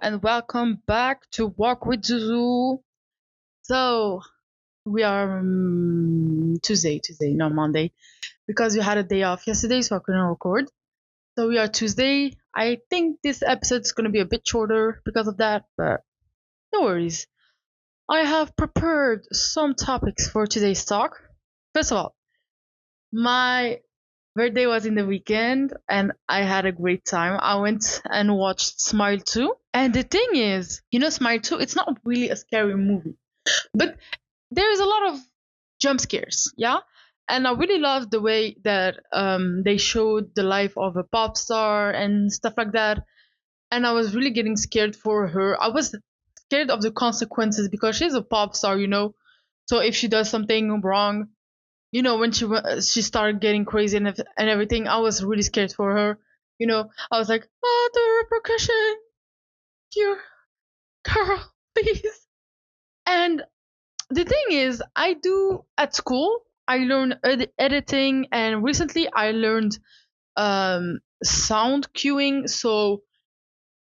and welcome back to Walk with Zuzu. So we are Tuesday, not Monday, because we had a day off yesterday, so I couldn't record. So we are Tuesday. I think this episode is going to be a bit shorter because of that, but no worries. I have prepared some topics for today's talk. First of all, my birthday was in the weekend and I had a great time. I went and watched Smile 2. And the thing is, Smile 2, it's not really a scary movie, but there is a lot of jump scares, yeah? And I really loved the way that they showed the life of a pop star and stuff like that. And I was really getting scared for her. I was scared of the consequences because she's a pop star. So if she does something wrong, when she started getting crazy and everything, I was really scared for her. I was like, oh, the repercussion, you girl, please. And the thing is, I do at school. I learned editing, and recently I learned sound cueing. So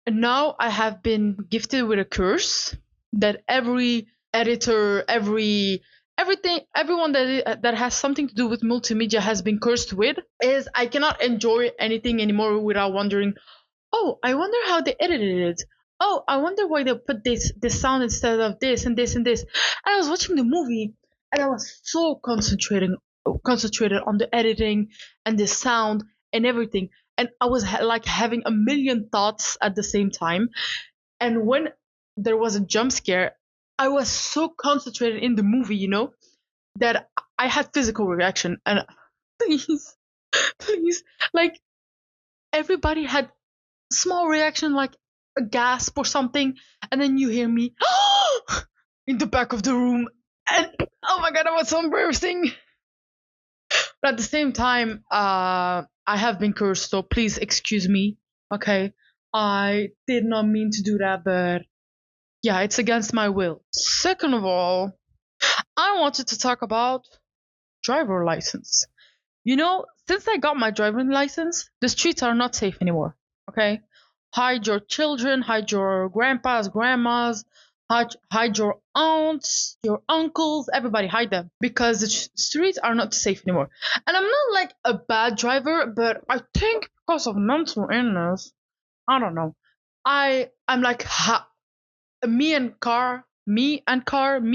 now I have been gifted with a curse that every editor, everyone that has something to do with multimedia has been cursed with, is I cannot enjoy anything anymore without wondering, oh, I wonder how they edited it. Oh, I wonder why they put this sound instead of this and this and this. And I was watching the movie and I was so concentrated on the editing and the sound and everything. And I was like having a million thoughts at the same time. And when there was a jump scare, I was so concentrated in the movie, that I had physical reaction. And please, like everybody had small reaction, like a gasp or something, and then you hear me in the back of the room, and oh my god, I was so embarrassing. But at the same time, I have been cursed, so please excuse me. Okay, I did not mean to do that, but yeah, it's against my will. Second of all, I wanted to talk about driver license. Since I got my driving license, the streets are not safe anymore. Okay, hide your children, hide your grandpas, grandmas, hide your aunts, your uncles, everybody hide them because the streets are not safe anymore. And I'm not like a bad driver, but I think because of mental illness, I don't know. I'm like me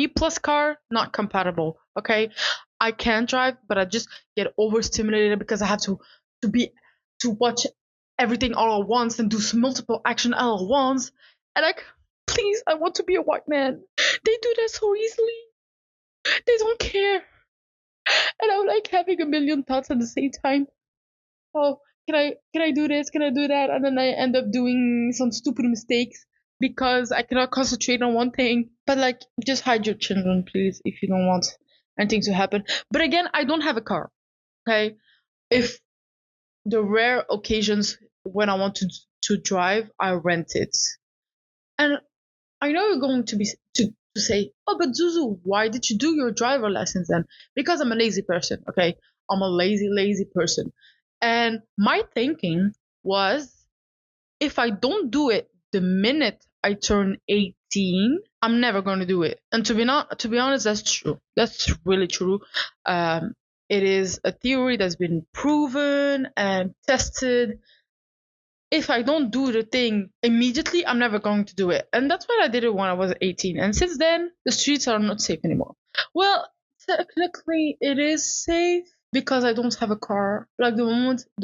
plus car, not compatible. Okay, I can drive, but I just get overstimulated because I have to watch everything all at once and do multiple action all at once. And like, please, I want to be a white man. They do that so easily. They don't care. And I'm like having a million thoughts at the same time. Oh, can I do this? Can I do that? And then I end up doing some stupid mistakes because I cannot concentrate on one thing. But like, just hide your children, please, if you don't want anything to happen. But again, I don't have a car. Okay, if the rare occasions when I want to drive, I rent it. And I know you're going to say, oh, but Zuzu, why did you do your driver lessons then? Because I'm a lazy person. Okay, I'm a lazy person. And my thinking was, if I don't do it the minute I turn 18, I'm never going to do it. And to be honest, that's true. That's really true. It is a theory that's been proven and tested. If I don't do the thing immediately, I'm never going to do it. And that's why I did it when I was 18. And since then, the streets are not safe anymore. Well, technically, it is safe because I don't have a car. Like the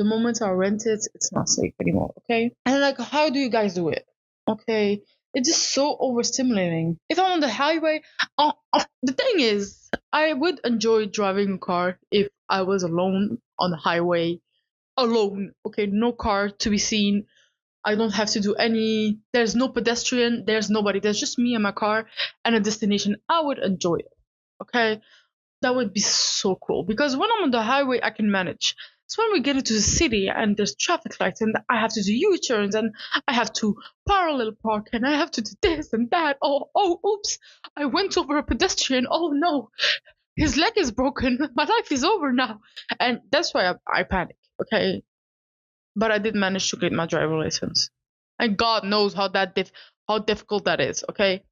moment I rent it, it's not safe anymore. Okay. And like, how do you guys do it? Okay. It's just so overstimulating. If I'm on the highway, the thing is, I would enjoy driving a car if I was alone on the highway. Alone. Okay, no car to be seen. I don't have to do there's no pedestrian, there's nobody. There's just me and my car and a destination. I would enjoy it. Okay. That would be so cool because when I'm on the highway, I can manage. So when we get into the city and there's traffic lights and I have to do U-turns and I have to parallel park and I have to do this and that. Oh, oops. I went over a pedestrian. Oh no. His leg is broken. My life is over now. And that's why I panic. Okay. But I did manage to get my driver license. And God knows how how difficult that is. Okay.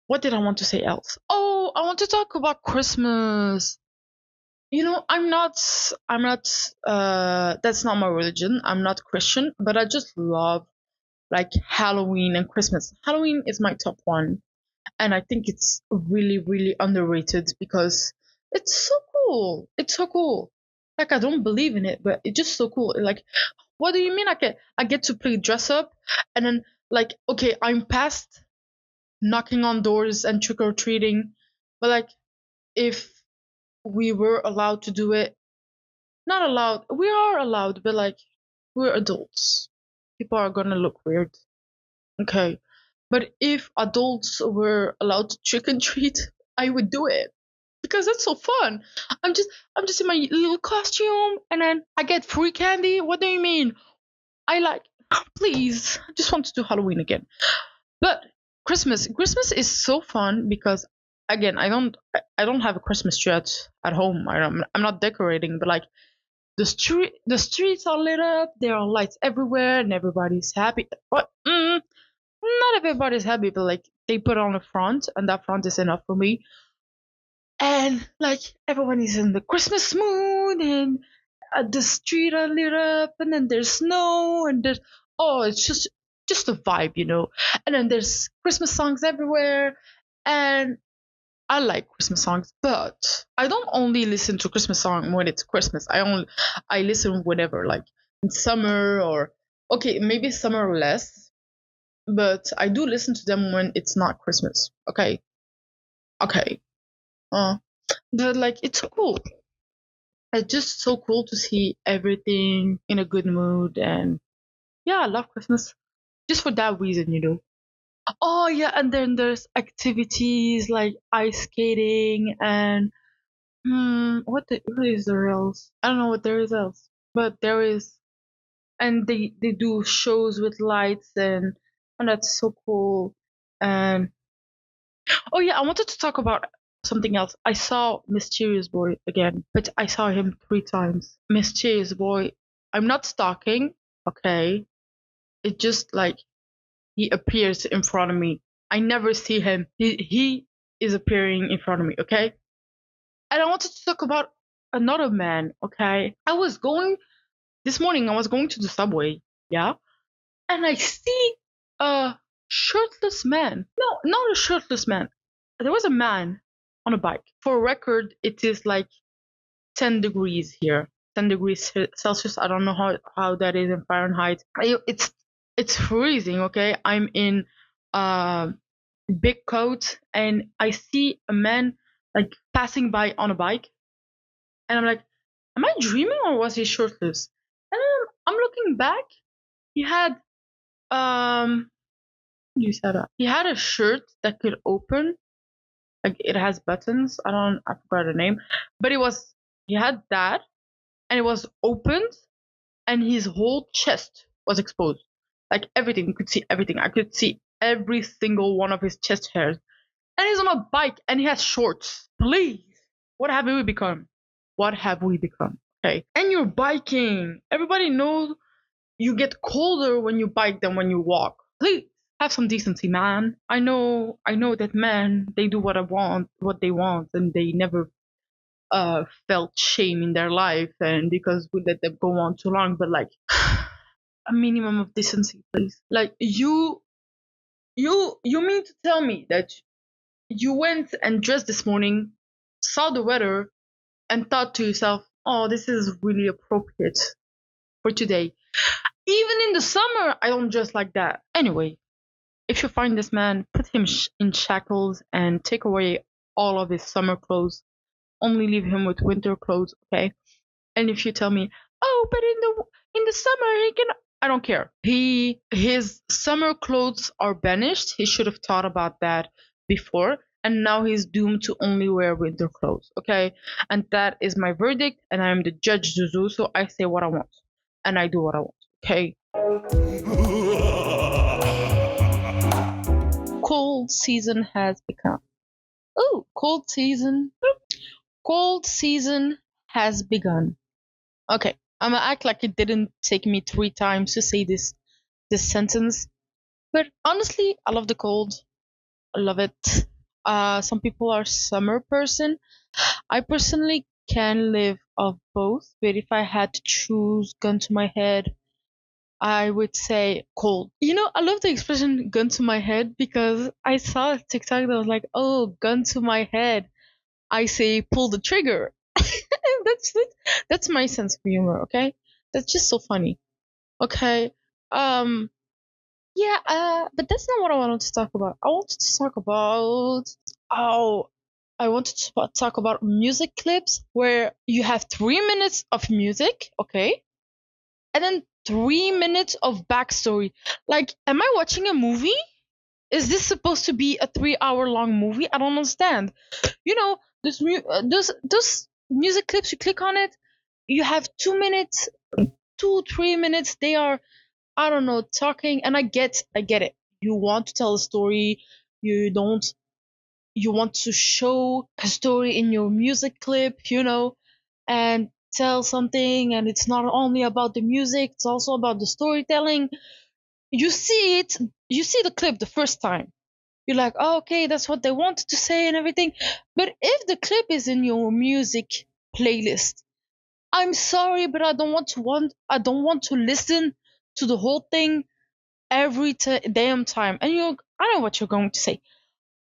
What did I want to say else? Oh, I want to talk about Christmas. I'm not that's not my religion. I'm not Christian, but I just love like Halloween and Christmas. Halloween is my top one, and I think it's really, really underrated because it's so cool. It's so cool. Like I don't believe in it, but it's just so cool. Like, what do you mean I get to play dress up and then like okay, I'm past knocking on doors and trick or treating, but like if we were allowed to do it, not allowed, we are allowed, but like we're adults. People are gonna look weird. Okay. But if adults were allowed to trick and treat, I would do it. Because that's so fun. I'm just I'm just in my little costume and then I get free candy. What do you mean? I like please. I just want to do Halloween again. But Christmas is so fun because again, I don't have a Christmas tree at home. I'm not decorating, but like the streets are lit up, there are lights everywhere and everybody's happy. But not everybody's happy, but like they put on a front and that front is enough for me. And like everyone is in the Christmas mood and the street are lit up and then there's snow and there's it's just a vibe. And then there's Christmas songs everywhere and I like Christmas songs, but I don't only listen to Christmas song when it's Christmas. I listen whenever, like in summer or okay, maybe summer less, but I do listen to them when it's not Christmas. Okay, okay. Uh, but like it's so cool. It's just so cool to see everything in a good mood, and yeah, I love Christmas just for that reason. Oh yeah, and then there's activities like ice skating and what is there else? I don't know what there is else, but there is, and they do shows with lights and that's so cool. And oh yeah, I wanted to talk about something else. I saw Mysterious Boy again, but I saw him 3 times. Mysterious Boy. I'm not stalking, okay? It just like he appears in front of me. I never see him. He is appearing in front of me, okay? And I wanted to talk about another man, okay? This morning I was going to the subway, yeah? And I see a shirtless man. No, not a shirtless man. There was a man on a bike. For record, it is like 10 degrees here. 10 degrees Celsius. I don't know how that is in Fahrenheit. It's freezing, okay? I'm in a big coat and I see a man like passing by on a bike. And I'm like, am I dreaming or was he shirtless? And then I'm looking back. He had um you said that. He had a shirt that could open, like it has buttons. I forgot the name, but he had that, and it was opened, and his whole chest was exposed, like everything. You could see everything. I could see every single one of his chest hairs, and he's on a bike, and he has shorts. Please, what have we become? What have we become? Okay, and you're biking. Everybody knows you get colder when you bike than when you walk. Please have some decency, man. I know that men, they do what they want, and they never felt shame in their life, and because we let them go on too long. But like, a minimum of decency, please. Like you mean to tell me that you went and dressed this morning, saw the weather, and thought to yourself, "Oh, this is really appropriate for today." Even in the summer, I don't dress like that. Anyway, if you find this man, put him in shackles and take away all of his summer clothes. Only leave him with winter clothes, okay? And if you tell me, oh, but in the summer he can, I don't care. His summer clothes are banished. He should have thought about that before, and now he's doomed to only wear winter clothes, okay? And that is my verdict, and I am the judge, Zuzu. So I say what I want, and I do what I want, okay? Cold season has become. Oh, cold season. Cold season has begun. Okay, I'm gonna act like it didn't take me 3 times to say this sentence. But honestly, I love the cold. I love it. Some people are summer person. I personally can live of both, but if I had to choose gun to my head, I would say cold. I love the expression gun to my head because I saw a TikTok that was like, oh, gun to my head. I say pull the trigger. that's it. That's my sense of humor, okay? That's just so funny. Okay. Um yeah, but that's not what I wanted to talk about. I wanted to talk about oh I wanted to talk about music clips where you have 3 minutes of music, okay? And then 3 minutes of backstory. Like, am I watching a movie? Is this supposed to be a 3 hour long movie? I don't understand. Those music clips. You click on it, you have 2 minutes, 2 3 minutes. They are, I don't know, talking, and I get it. You want to tell a story. You don't. You want to show a story in your music clip, and tell something, and it's not only about the music, it's also about the storytelling. You see it, you see the clip the first time. You're like, oh, okay, that's what they wanted to say and everything. But if the clip is in your music playlist, I'm sorry, but I don't want to listen to the whole thing every damn time. And I know what you're going to say.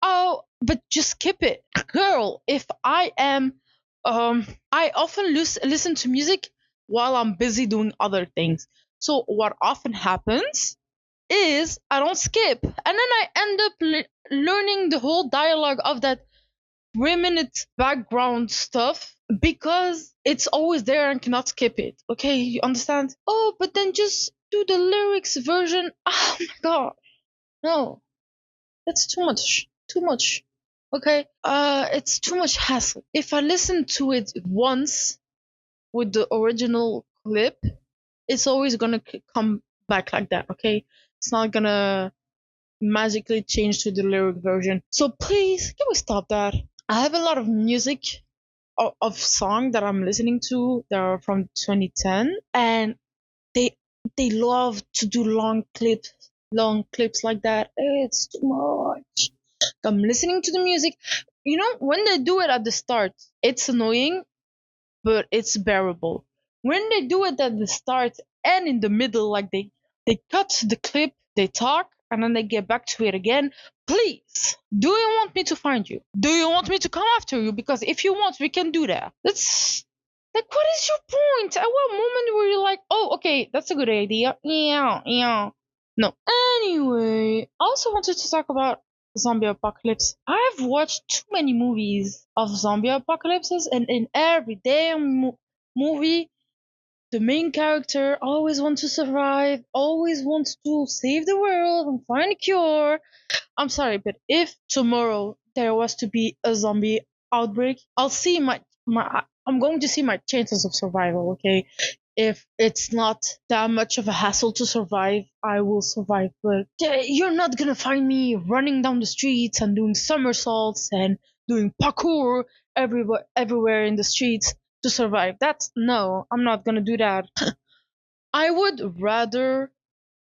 Oh, but just skip it. Girl, if I am I often listen to music while I'm busy doing other things. So what often happens is I don't skip, and then I end up learning the whole dialogue of that 3 minute background stuff because it's always there and cannot skip it. Okay, you understand? Oh, but then just do the lyrics version. Oh my god, no, that's too much. Too much. Okay, it's too much hassle. If I listen to it once with the original clip, it's always gonna come back like that. Okay, it's not gonna magically change to the lyric version. So please, can we stop that? I have a lot of music of song that I'm listening to that are from 2010, and they they love to do long clips like that. It's too much. I'm listening to the music. When they do it at the start, it's annoying, but it's bearable. When they do it at the start and in the middle, like they cut the clip, they talk, and then they get back to it again. Please, do you want me to find you? Do you want me to come after you? Because if you want, we can do that. That's like, what is your point? At what moment were you like, oh, okay, that's a good idea? Yeah, yeah. No. Anyway, I also wanted to talk about zombie apocalypse. I've watched too many movies of zombie apocalypses, and in every damn movie, the main character always wants to survive, always wants to save the world and find a cure. I'm sorry, but if tomorrow there was to be a zombie outbreak, I'm going to see my chances of survival, okay? If it's not that much of a hassle to survive, I will survive. But you're not gonna find me running down the streets and doing somersaults and doing parkour everywhere in the streets to survive. That's no, I'm not gonna do that. I would rather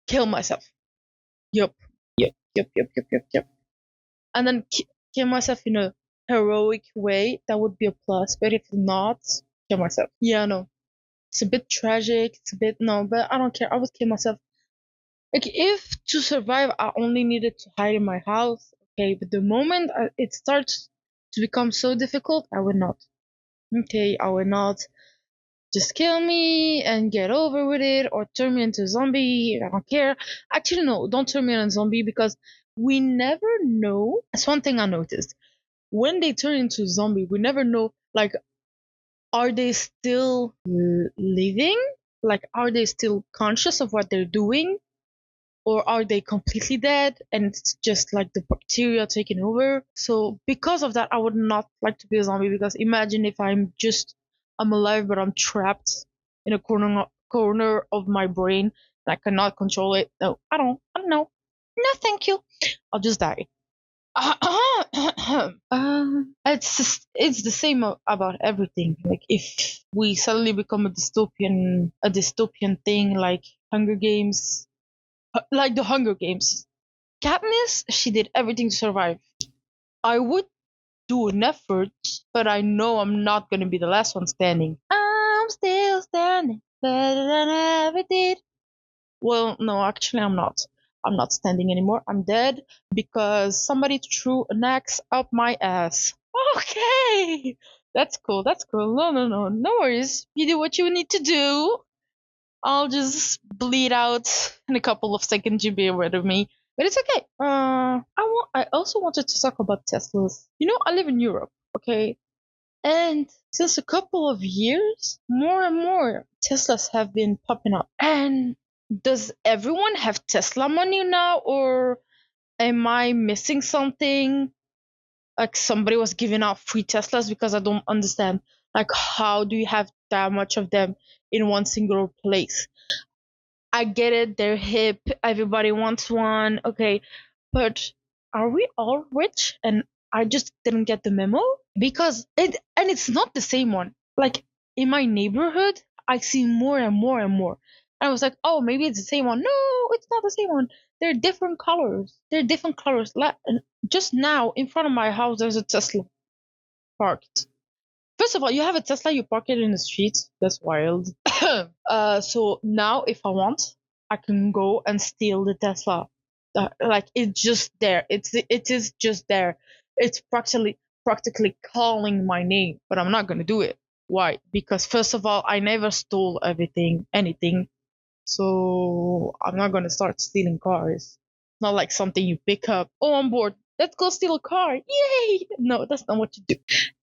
kill myself. Yup, yup. And then kill myself in a heroic way. That would be a plus. But if not, kill myself. Yeah, no. It's a bit tragic. It's a bit no, but I don't care. I would kill myself. Like, if to survive I only needed to hide in my house, okay. But the moment it starts to become so difficult, I would not. Okay, I would not. Just kill me and get over with it, or turn me into a zombie. I don't care. Actually, no, don't turn me into a zombie because we never know. That's one thing I noticed. When they turn into a zombie, we never know. Like, are they still living? Like, are they still conscious of what they're doing? Or are they completely dead and it's just like the bacteria taking over? So, because of that, I would not like to be a zombie because imagine if I'm alive, but I'm trapped in a corner of my brain and I cannot control it. No, I don't know. No, thank you. I'll just die. It's the same about everything. Like, if we suddenly become a dystopian thing, like Hunger Games, like the Hunger Games. Katniss, she did everything to survive. I would do an effort, but I know I'm not gonna be the last one standing. I'm still standing better than I ever did. Well, no, actually, I'm not. I'm not standing anymore. I'm dead because somebody threw an axe up my ass. Okay, that's cool. That's cool. No, no, no, no worries. You do what you need to do. I'll just bleed out in a couple of seconds. You be rid of me, but it's okay. I also wanted to talk about Teslas. You know, I live in Europe. Okay, and since a couple of years, more and more Teslas have been popping up. And does everyone have Tesla money now, or am I missing something? Like somebody was giving out free Teslas because I don't understand. Like, how do you have that much of them in one single place? I get it, they're hip, everybody wants one, okay, but are we all rich? And I just didn't get the memo because it's not the same one. Like in my neighborhood, I see more and more and more. I was like, oh, maybe it's the same one. No, it's not the same one. They're different colors. They're different colors. Just now, in front of my house, there's a Tesla parked. First of all, you have a Tesla, you park it in the street. That's wild. So now, if I want, I can go and steal the Tesla. Like it's just there. It is just there. It's practically calling my name, but I'm not gonna do it. Why? Because first of all, I never stole anything. So I'm not gonna start stealing cars. It's not like something you pick up. Oh, I'm bored. Let's go steal a car. Yay! No, that's not what you do.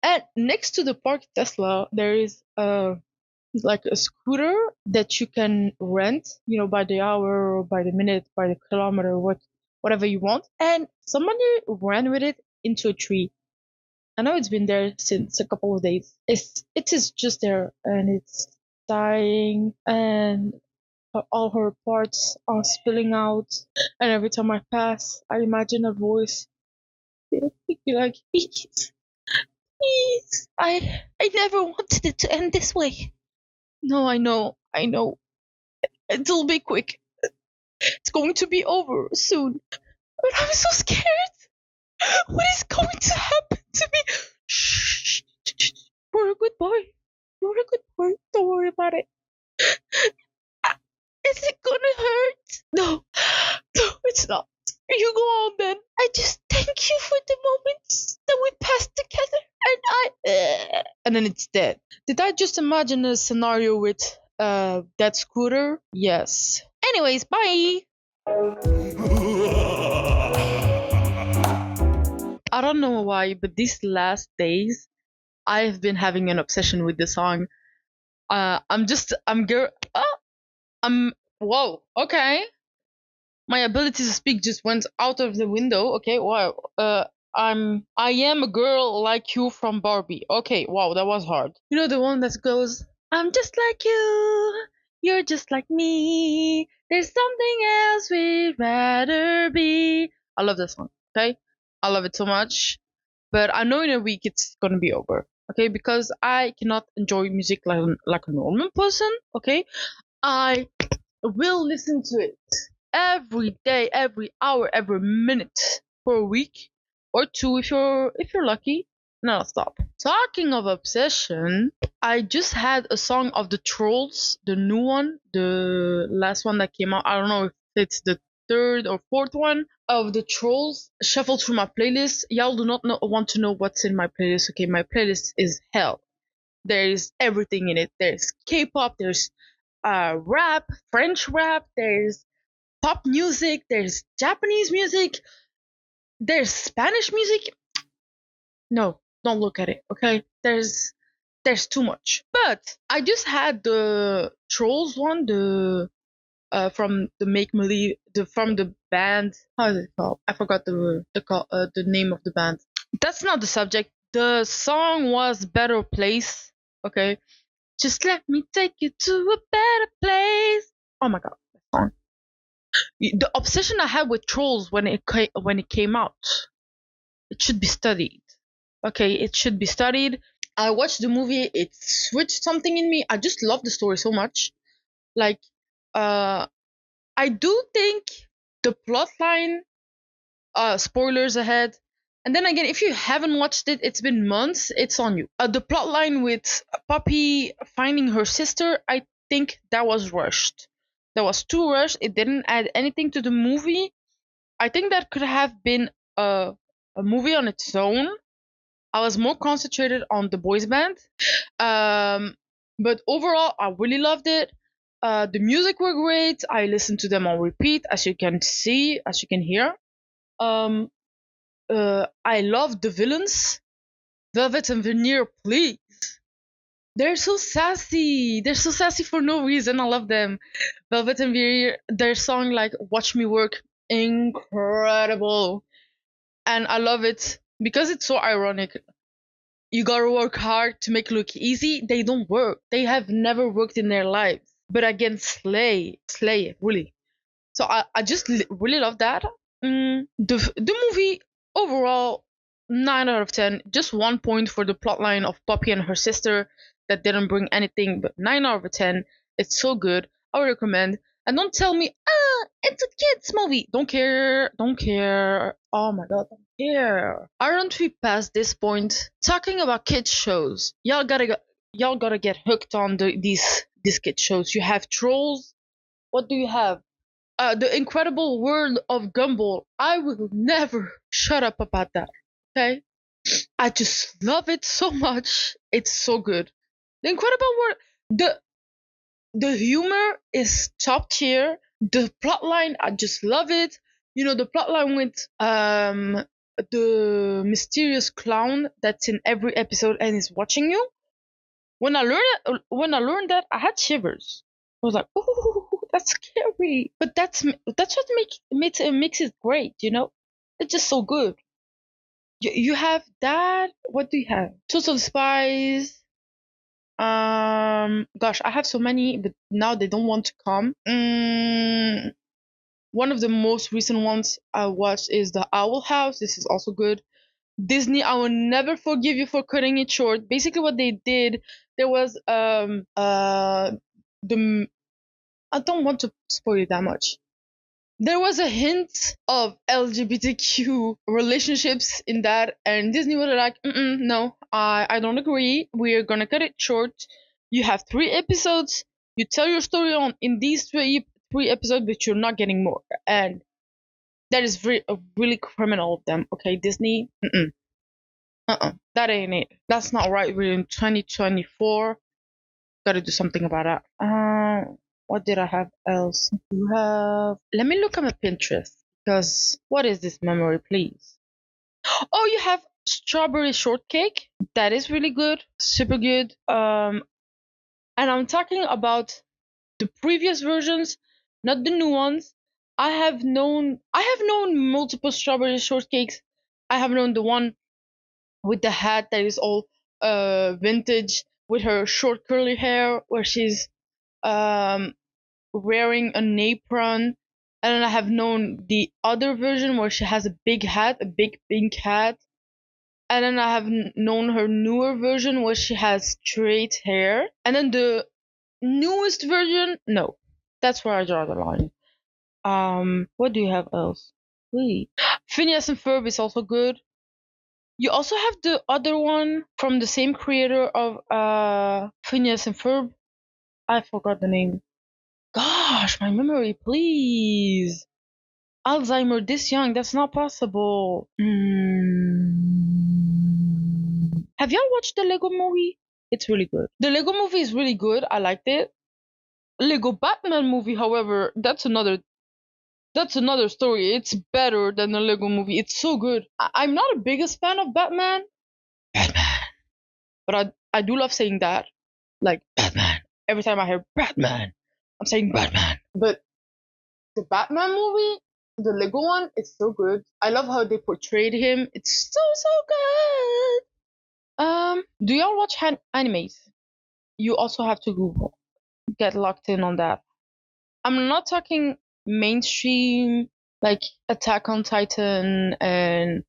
And next to the parked Tesla, there is like a scooter that you can rent, you know, by the hour or by the minute, by the kilometer, whatever you want. And somebody ran with it into a tree. I know it's been there since a couple of days. It is just there and it's dying and all her parts are spilling out. And every time I pass, I imagine a voice like, please, please, I never wanted it to end this way. No, I know. It'll be quick. It's going to be over soon. But I'm so scared. What is going to happen to me? Shh. You're a good boy. You're a good boy. Don't worry about it. Is it gonna hurt? No. No, it's not. You go on then. I just thank you for the moments that we passed together. And then it's dead. Did I just imagine a scenario with that scooter? Yes. Anyways, bye. I don't know why, but these last days I've been having an obsession with the song. I'm whoa, okay. My ability to speak just went out of the window. Okay, wow. I am a girl like you from Barbie. Okay, wow, that was hard. You know the one that goes, I'm just like you're just like me. There's something else we'd rather be. I love this song. Okay, I love it so much. But I know in a week it's gonna be over. Okay, because I cannot enjoy music like a normal person. Okay, I will listen to it every day, every hour, every minute for a week or two if you're lucky. No, stop. Talking of obsession, I just had a song of the Trolls, the new one, the last one that came out. I don't know if it's the third or fourth one of the Trolls shuffled through my playlist. Y'all do not want to know what's in my playlist. Okay, my playlist is hell. There's everything in it. There's K-pop, there's rap, French rap, there's pop music, there's Japanese music, there's Spanish music. No, don't look at it, okay? There's too much. But I just had the Trolls one, the from the Make Believe, from the band. How is it called? I forgot the name of the band. That's not the subject. The song was Better Place. Okay, just let me take you to a better place. Oh my god, that song. The obsession I had with Trolls when it came out, it should be studied. Okay, it should be studied. I watched the movie. It switched something in me. I just love the story so much. Like, I do think the plot line Spoilers ahead. And then again, if you haven't watched it, it's been months. It's on you. The plot line with Poppy finding her sister, I think that was rushed. That was too rushed. It didn't add anything to the movie. I think that could have been a movie on its own. I was more concentrated on the boys band. Um, but overall, I really loved it. The music were great. I listened to them on repeat, as you can see, as you can hear. Um, I love the villains. Velvet and Veneer, please. They're so sassy. They're so sassy for no reason. I love them. Velvet and Veneer, their song like "Watch Me Work," incredible, and I love it because it's so ironic. You gotta work hard to make it look easy. They don't work. They have never worked in their lives. But again, slay, really. So I just really love that. The movie overall 9 out of 10. Just 1 point for the plotline of Poppy and her sister that didn't bring anything, but 9 out of 10. It's so good. I would recommend. And don't tell me, it's a kids movie. Don't care. Don't care. Oh my god, don't care. Aren't we past this point? Talking about kids shows. Y'all gotta get hooked on these kids shows. You have Trolls. What do you have? The Incredible World of Gumball. I will never shut up about that. Okay? I just love it so much. It's so good. The Incredible World. The humor is top tier. The plotline, I just love it. You know the plotline with the mysterious clown that's in every episode and is watching you. When I learned that, I had shivers. I was like, "Ooh, that's scary," but that's what makes it great. You know, it's just so good. You have that. What do you have? Total Spies. Gosh, I have so many, but now they don't want to come. One of the most recent ones I watched is The Owl House. This is also good. Disney, I will never forgive you for cutting it short. Basically, what they did, there was the I don't want to spoil it that much. There was a hint of LGBTQ relationships in that, and Disney was like, no, I don't agree. We're gonna cut it short. You have 3 episodes. You tell your story on in these three episodes, but you're not getting more. And that is really criminal of them. Okay, Disney, that ain't it. That's not right. We're in 2024. Gotta do something about that. What did I have else? You have. Let me look at my Pinterest because what is this memory, please? Oh, you have strawberry shortcake. That is really good, super good. And I'm talking about the previous versions, not the new ones. I have known multiple strawberry shortcakes. I have known the one with the hat that is all vintage with her short curly hair where she's um wearing an apron, and then I have known the other version where she has a big hat, a big pink hat, and then I have known her newer version where she has straight hair, and then the newest version, no, that's where I draw the line. What do you have else? Wait, Phineas and Ferb is also good. You also have the other one from the same creator of Phineas and Ferb. I forgot the name. Gosh, my memory, please. Alzheimer this young, that's not possible. Have y'all watched the Lego movie? It's really good. The Lego movie is really good. I liked it. Lego Batman movie, however, that's another story. It's better than the Lego movie. It's so good. I'm not the biggest fan of Batman. Batman. But I do love saying that. Like Batman. Every time I hear Batman, I'm saying Batman. But the Batman movie, the Lego one, it's so good. I love how they portrayed him. It's so good. Do y'all watch animes? You also have to Google. Get locked in on that. I'm not talking mainstream like Attack on Titan and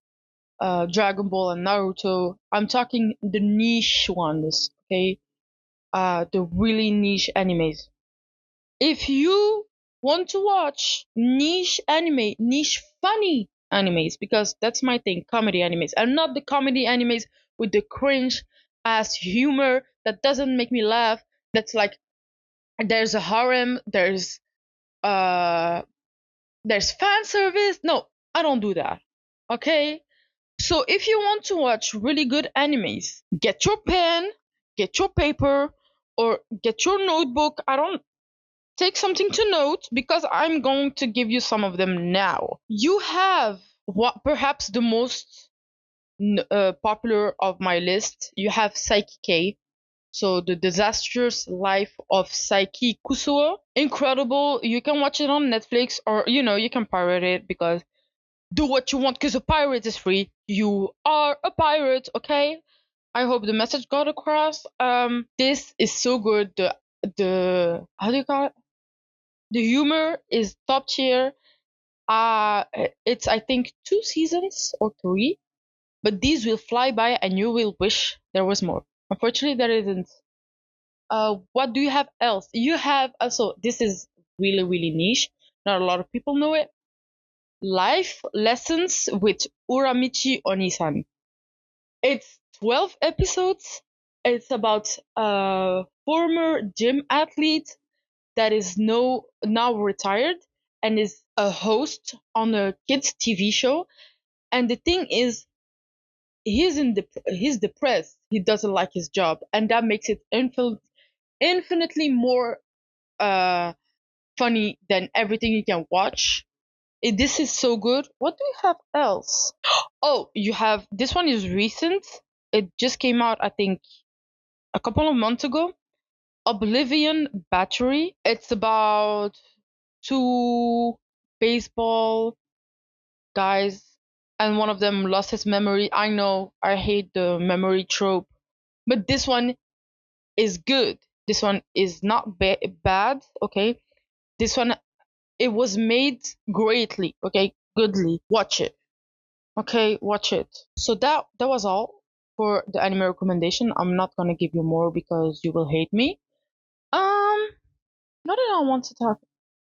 Dragon Ball and Naruto. I'm talking the niche ones, okay? The really niche animes. If you want to watch niche anime, niche funny animes because that's my thing, comedy animes. And not the comedy animes with the cringe ass humor that doesn't make me laugh. That's like there's a harem, uh there's fan service. No, I don't do that. Okay? So if you want to watch really good animes, get your pen, get your paper, or get your notebook. I don't take something to note because I'm going to give you some of them now. You have what perhaps the most popular of my list. You have Psyche K. So the disastrous life of Psyche Kusuo. Incredible. You can watch it on Netflix or you can pirate it because do what you want because a pirate is free. You are a pirate, okay? I hope the message got across. This is so good. The how do you call it? The humor is top tier. Uh it's I think 2 seasons or three, but these will fly by and you will wish there was more. Unfortunately, there isn't. What do you have else? You have also this is really really niche. Not a lot of people know it. Life lessons with Uramichi Onisan. It's 12 episodes. It's about a former gym athlete that is now retired and is a host on a kids TV show. And the thing is, he's depressed. He doesn't like his job, and that makes it infinitely more uh funny than everything you can watch. This is so good. What do you have else? Oh, you have this one is recent. It just came out, I think, a couple of months ago. Oblivion Battery. It's about two baseball guys, and one of them lost his memory. I know I hate the memory trope, but this one is good. This one is not bad. Okay, this one it was made greatly. Okay, goodly. Watch it. Okay, watch it. So that was all for the anime recommendation. I'm not gonna give you more because you will hate me. Um, what did I want to talk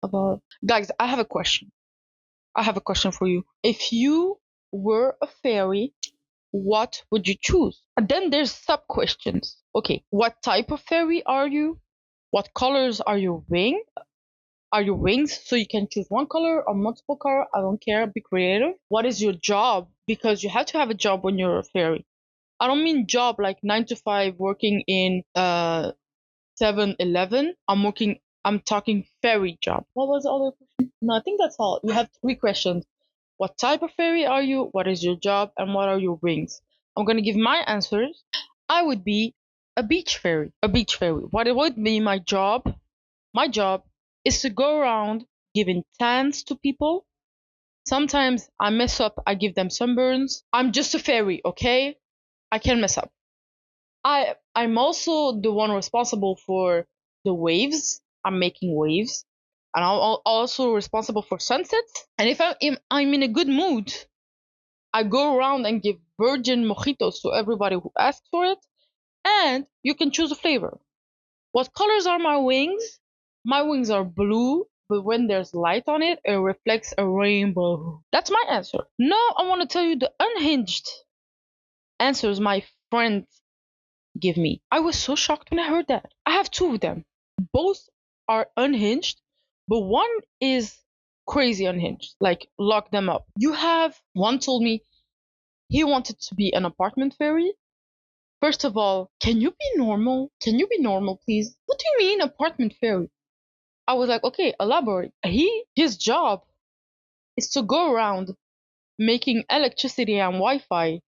about? Guys, I have a question. I have a question for you. If you were a fairy, what would you choose? And then there's sub questions. Okay, what type of fairy are you? What colors are your wing? Are your wings? So you can choose one color or multiple color. I don't care. Be creative. What is your job? Because you have to have a job when you're a fairy. I don't mean job like 9 to 5 working in 7-Eleven. I'm talking fairy job. What was the other question? No, I think that's all. You have 3 questions. What type of fairy are you? What is your job? And what are your wings? I'm gonna give my answers. I would be a beach fairy. A beach fairy. What it would be my job? My job is to go around giving tans to people. Sometimes I mess up, I give them sunburns. I'm just a fairy, okay? I can mess up. I'm also the one responsible for the waves. I'm making waves. And I'm also responsible for sunsets. And if I'm in a good mood, I go around and give virgin mojitos to everybody who asks for it. And you can choose a flavor. What colors are my wings? My wings are blue, but when there's light on it, it reflects a rainbow. That's my answer. Now I want to tell you the unhinged answers my friends give me. I was so shocked when I heard that. I have two of them. Both are unhinged, but one is crazy unhinged. Like, lock them up. You have one told me he wanted to be an apartment fairy. First of all, can you be normal? Can you be normal, please? What do you mean, apartment fairy? I was like, okay, elaborate. His job is to go around making electricity and Wi-Fi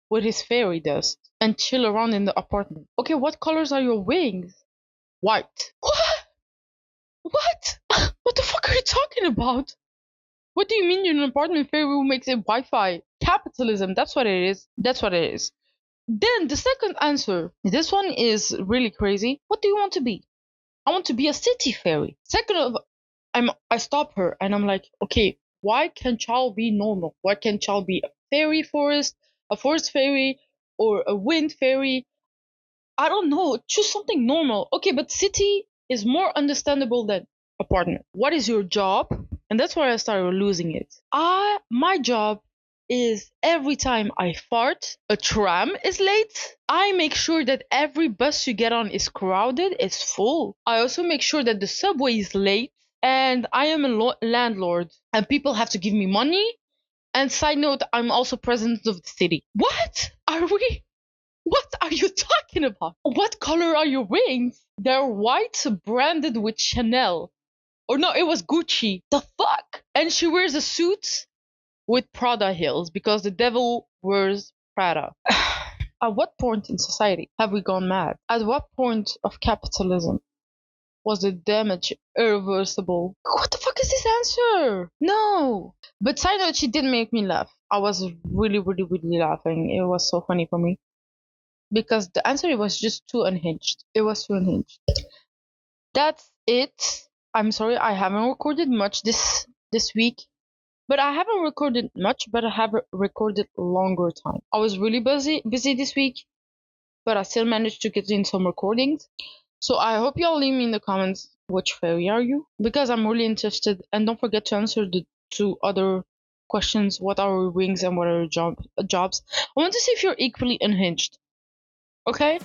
with his fairy dust and chill around in the apartment. Okay, what colors are your wings? White. What? What? What the fuck are you talking about? What do you mean you're an apartment fairy who makes it Wi-Fi? Capitalism. That's what it is. That's what it is. Then the second answer. This one is really crazy. What do you want to be? I want to be a city fairy. Second of, I stop her and I'm like, okay, why can't y'all be normal? Why can't y'all be a fairy forest, a forest fairy, or a wind fairy? I don't know. Choose something normal. Okay, but city is more understandable than apartment. What is your job? And that's why I started losing it. My job is every time I fart, a tram is late. I make sure that every bus you get on is crowded, is full. I also make sure that the subway is late. And I am a landlord, and people have to give me money. And side note, I'm also president of the city. What are we? What are you talking about? What color are your wings? They're white, branded with Chanel. Or no, it was Gucci. The fuck? And she wears a suit with Prada heels because the devil wears Prada. At what point in society have we gone mad? At what point of capitalism was the damage irreversible? What the fuck is this answer? No. But side note, she did make me laugh. I was really, really, really laughing. It was so funny for me. Because the answer was just too unhinged. It was too unhinged. That's it. I'm sorry I haven't recorded much this week. But I haven't recorded much, but I have recorded longer time. I was really busy this week, but I still managed to get in some recordings. So I hope y'all leave me in the comments which fairy are you, because I'm really interested. And don't forget to answer the two other questions: what are your wings and what are your jobs? I want to see if you're equally unhinged. Okay?